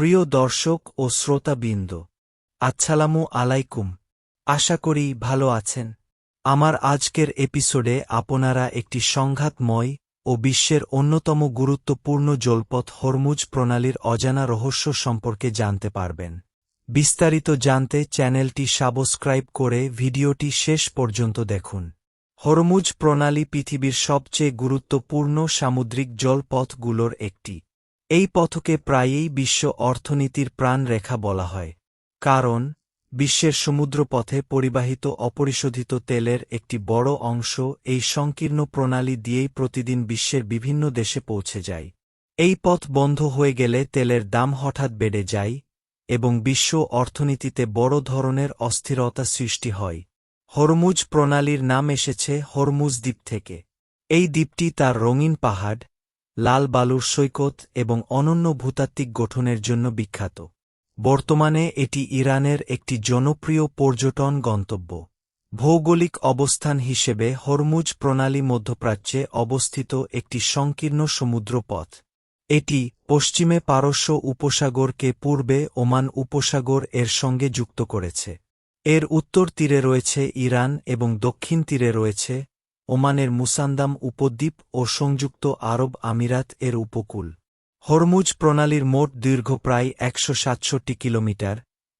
প্রিয় দর্শক ও শ্রোতাবৃন্দ, আসসালামু আলাইকুম। আশা করি ভালো আছেন। আমার আজকের এপিসোডে আপনারা একটি সংঘাতময় ও বিশ্বের অন্যতম গুরুত্বপূর্ণ জলপথ হরমুজ প্রণালীর অজানা রহস্য সম্পর্কে জানতে পারবেন। বিস্তারিত জানতে চ্যানেলটি সাবস্ক্রাইব করে ভিডিওটি শেষ পর্যন্ত দেখুন। হরমুজ প্রণালী পৃথিবীর সবচেয়ে গুরুত্বপূর্ণ সামুদ্রিক জলপথগুলোর একটি। এই পথকে প্রায়ই বিশ্ব অর্থনীতির প্রাণরেখা বলা হয়, কারণ বিশ্বের সমুদ্রপথে পরিবাহিত অপরিশোধিত তেলের একটি বড় অংশ এই সংকীর্ণ প্রণালী দিয়েই প্রতিদিন বিশ্বের বিভিন্ন দেশে পৌঁছে যায়। এই পথ বন্ধ হয়ে গেলে তেলের দাম হঠাৎ বেড়ে যায় এবং বিশ্ব অর্থনীতিতে বড় ধরনের অস্থিরতা সৃষ্টি হয়। হরমুজ প্রণালীর নাম এসেছে হরমুজ দ্বীপ থেকে। এই দ্বীপটি তার রঙিন পাহাড়, লাল বালুর সৈকত এবং অনন্য ভূতাত্ত্বিক গঠনের জন্য বিখ্যাত। বর্তমানে এটি ইরানের একটি জনপ্রিয় পর্যটন গন্তব্য। ভৌগোলিক অবস্থান হিসেবে হরমুজ প্রণালী মধ্যপ্রাচ্যে অবস্থিত একটি সংকীর্ণ সমুদ্রপথ। এটি পশ্চিমে পারস্য উপসাগরকে পূর্বে ওমান উপসাগর এর সঙ্গে যুক্ত করেছে। এর উত্তর তীরে রয়েছে ইরান এবং দক্ষিণ তীরে রয়েছে ওমানের মুসান্দাম উপদ্বীপ ও সংযুক্ত আরব আমিরাত এর উপকূল। হরমুজ প্রণালীর মোট দৈর্ঘ্য প্রায় ১৬৭ কিলোমিটার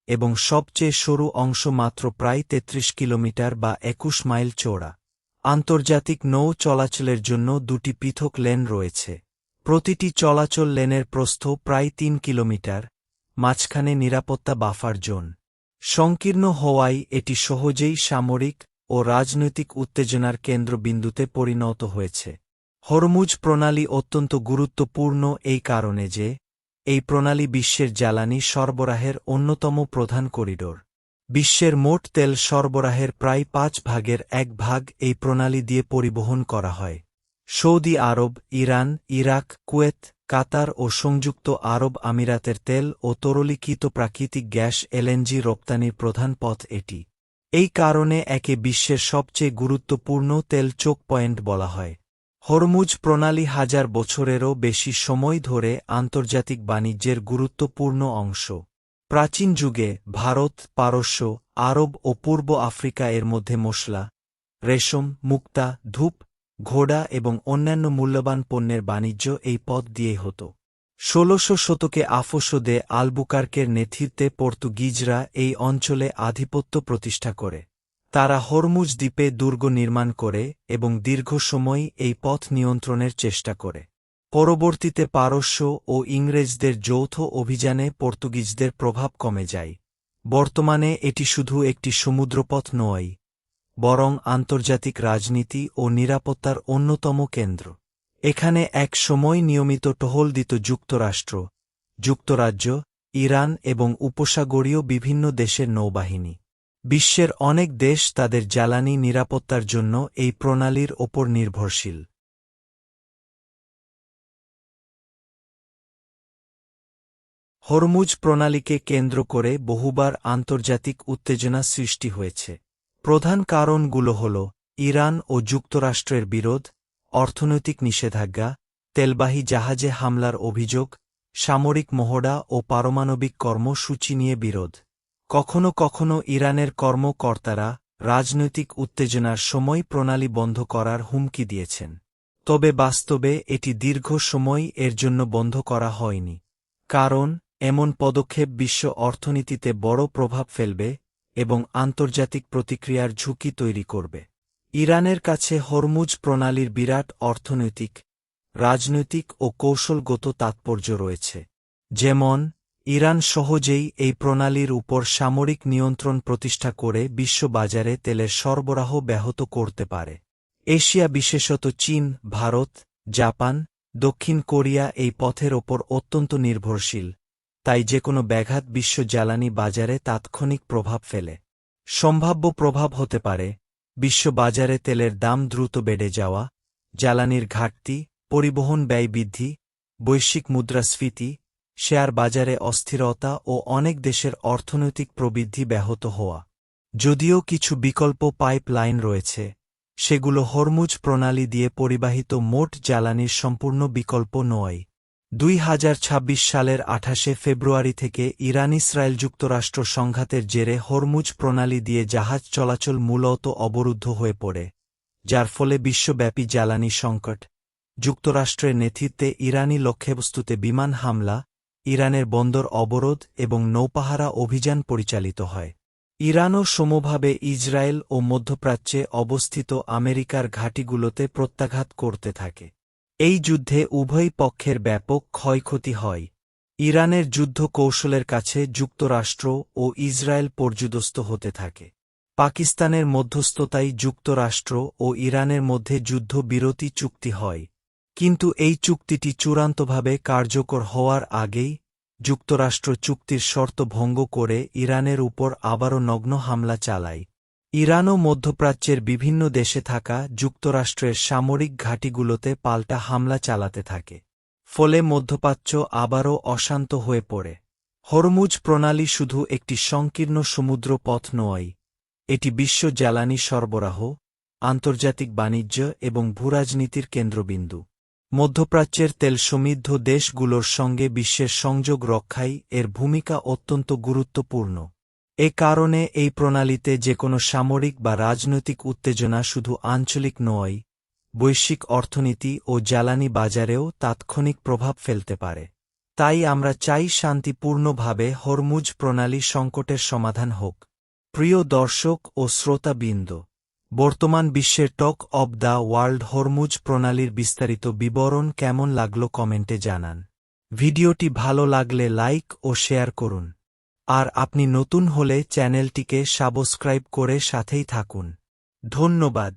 এবং সবচেয়ে সরু অংশ মাত্র প্রায় ৩৩ কিলোমিটার বা ২১ মাইল চওড়া। আন্তর্জাতিক নৌ চলাচলের জন্য দুটি পৃথক লেন রয়েছে। প্রতিটি চলাচল লেনের প্রস্থ প্রায় ৩ কিলোমিটার, মাঝখানে নিরাপত্তা বাফার জোন। সংকীর্ণ হওয়ায় এটি সহজেই সামরিক ও রাজনৈতিক উত্তেজনার কেন্দ্রবিন্দুতে পরিণত হয়েছে। হরমুজ প্রণালী অত্যন্ত গুরুত্বপূর্ণ এই কারণে যে, এই প্রণালী বিশ্বের জ্বালানি সরবরাহের অন্যতম প্রধান করিডোর। বিশ্বের মোট তেল সরবরাহের প্রায় 1/৫ এই প্রণালী দিয়ে পরিবহন করা হয়। সৌদি আরব, ইরান, ইরাক, কুয়েত, কাতার ও সংযুক্ত আরব আমিরাতের তেল ও তরলীকৃত প্রাকৃতিক গ্যাস এলএনজি রপ্তানির প্রধান পথ এটি। এই কারণে একে বিশ্বের সবচেয়ে গুরুত্বপূর্ণ তেল চোক পয়েন্ট বলা হয়। হরমুজ প্রণালী হাজার বছরেরও বেশি সময় ধরে আন্তর্জাতিক বাণিজ্যের গুরুত্বপূর্ণ অংশ। প্রাচীন যুগে ভারত, পারস্য, আরব ও পূর্ব আফ্রিকা এর মধ্যে মশলা, রেশম, মুক্তা, ধূপ, ঘোড়া এবং অন্যান্য মূল্যবান পণ্যের বাণিজ্য এই পথ দিয়েই হতো। ১৬শ শতকে আফোসো দে আলবুকার্কের নেতৃত্বে পর্তুগিজরা এই অঞ্চলে আধিপত্য প্রতিষ্ঠা করে। তারা হরমুজ দ্বীপে দুর্গ নির্মাণ করে এবং দীর্ঘ সময় এই পথ নিয়ন্ত্রণের চেষ্টা করে। পরবর্তীতে পারস্য ও ইংরেজদের যৌথ অভিযানে পর্তুগিজদের প্রভাব কমে যায়। বর্তমানে এটি শুধু একটি সমুদ্রপথ নয়, বরং আন্তর্জাতিক রাজনীতি ও নিরাপত্তার অন্যতম কেন্দ্র। এখানে এক সময় নিয়মিত টহল দিত যুক্তরাষ্ট্র, যুক্তরাজ্য, ইরান এবং উপসাগরীয় বিভিন্ন দেশের নৌবাহিনী। বিশ্বের অনেক দেশ তাদের জ্বালানি নিরাপত্তার জন্য এই প্রণালীর ওপর নির্ভরশীল। হরমুজ প্রণালীকে কেন্দ্র করে বহুবার আন্তর্জাতিক উত্তেজনা সৃষ্টি হয়েছে। প্রধান কারণগুলো হল ইরান ও যুক্তরাষ্ট্রের বিরোধ, অর্থনৈতিক নিষেধাজ্ঞা, তেলবাহী জাহাজে হামলার অভিযোগ, সামরিক মহড়া ও পারমাণবিক কর্মসূচি নিয়ে বিরোধ। কখনো কখনো ইরানের কর্মকর্তারা রাজনৈতিক উত্তেজনার সময় প্রণালী বন্ধ করার হুমকি দিয়েছেন। তবে বাস্তবে এটি দীর্ঘ সময় এর জন্য বন্ধ করা হয়নি, কারণ এমন পদক্ষেপ বিশ্ব অর্থনীতিতে বড় প্রভাব ফেলবে এবং আন্তর্জাতিক প্রতিক্রিয়ার ঝুঁকি তৈরি করবে। ইরানের কাছে হরমুজ প্রণালীর বিরাট অর্থনৈতিক, রাজনৈতিক ও কৌশলগত তাৎপর্য রয়েছে। যেমন, ইরান সহজেই এই প্রণালীর উপর সামরিক নিয়ন্ত্রণ প্রতিষ্ঠা করে বিশ্ববাজারে তেলের সরবরাহ ব্যাহত করতে পারে। এশিয়া, বিশেষত চীন, ভারত, জাপান, দক্ষিণ কোরিয়া এই পথের ওপর অত্যন্ত নির্ভরশীল, তাই যেকোনো ব্যাঘাত বিশ্ব জ্বালানি বাজারে তাৎক্ষণিক প্রভাব ফেলে। সম্ভাব্য প্রভাব হতে পারে বিশ্ববাজারে তেলের দাম দ্রুত বেড়ে যাওয়া, জ্বালানির ঘাটতি, পরিবহন ব্যয় বৃদ্ধি, বৈশ্বিক মুদ্রাস্ফীতি, শেয়ার বাজারে অস্থিরতা ও অনেক দেশের অর্থনৈতিক প্রবৃদ্ধি ব্যাহত হওয়া। যদিও কিছু বিকল্প পাইপ লাইন রয়েছে, সেগুলো হরমুজ প্রণালী দিয়ে পরিবাহিত মোট জ্বালানির সম্পূর্ণ বিকল্প নয়। 2026 সালের 28 ফেব্রুয়ারি থেকে ইরান-ইসরায়েল যুক্তরাষ্ট্র সংঘাতের জেরে হরমুজ প্রণালী দিয়ে জাহাজ চলাচল মূলত অবরুদ্ধ হয়ে পড়ে, যার ফলে বিশ্বব্যাপী জ্বালানি সংকট, যুক্তরাষ্ট্রের নেতৃত্বে ইরানি লক্ষ্যবস্তুতে বিমান হামলা, ইরানের বন্দর অবরোধ এবং নৌপাহারা অভিযান পরিচালিত হয়। ইরানও সমভাবে ইসরায়েল ও মধ্যপ্রাচ্যে অবস্থিত আমেরিকার ঘাঁটিগুলোতে প্রত্যাঘাত করতে থাকে। এই যুদ্ধে উভয় পক্ষের ব্যাপক ক্ষয়ক্ষতি হয়। ইরানের যুদ্ধ কৌশলের কাছে যুক্তরাষ্ট্র ও ইসরায়েল পর্যুদস্ত হতে থাকে। পাকিস্তানের মধ্যস্থতায় যুক্তরাষ্ট্র ও ইরানের মধ্যে যুদ্ধবিরতি চুক্তি হয়, কিন্তু এই চুক্তিটি চূড়ান্তভাবে কার্যকর হওয়ার আগেই যুক্তরাষ্ট্র চুক্তির শর্ত ভঙ্গ করে ইরানের উপর আবারও নগ্ন হামলা চালায়। ইরানও মধ্যপ্রাচ্যের বিভিন্ন দেশে থাকা যুক্তরাষ্ট্রের সামরিক ঘাঁটিগুলোতে পাল্টা হামলা চালাতে থাকে। ফলে মধ্যপ্রাচ্য আবারও অশান্ত হয়ে পড়ে। হরমুজ প্রণালী শুধু একটি সংকীর্ণ সমুদ্র পথ নয়, এটি বিশ্ব জ্বালানি সরবরাহ, আন্তর্জাতিক বাণিজ্য এবং ভূরাজনীতির কেন্দ্রবিন্দু। মধ্যপ্রাচ্যের তেলসমৃদ্ধ দেশগুলোর সঙ্গে বিশ্বের সংযোগ রক্ষায় এর ভূমিকা অত্যন্ত গুরুত্বপূর্ণ। এ কারণে এই প্রণালীতে যেকোনো সামরিক বা রাজনৈতিক উত্তেজনা শুধু আঞ্চলিক নয়, বৈশ্বিক অর্থনীতি ও জ্বালানি বাজারেও তাৎক্ষণিক প্রভাব ফেলতে পারে। তাই আমরা চাই শান্তিপূর্ণভাবে হরমুজ প্রণালী সংকটের সমাধান হোক। প্রিয় দর্শক ও শ্রোতাবৃন্দ, বর্তমান বিশ্বের talk of the world Hormuz প্রণালীর বিস্তারিত বিবরণ কেমন লাগলো কমেন্টে জানান। ভিডিওটি ভালো লাগলে লাইক ও শেয়ার করুন। আর আপনি নতুন হলে চ্যানেলটিকে সাবস্ক্রাইব করে সাথেই থাকুন। ধন্যবাদ।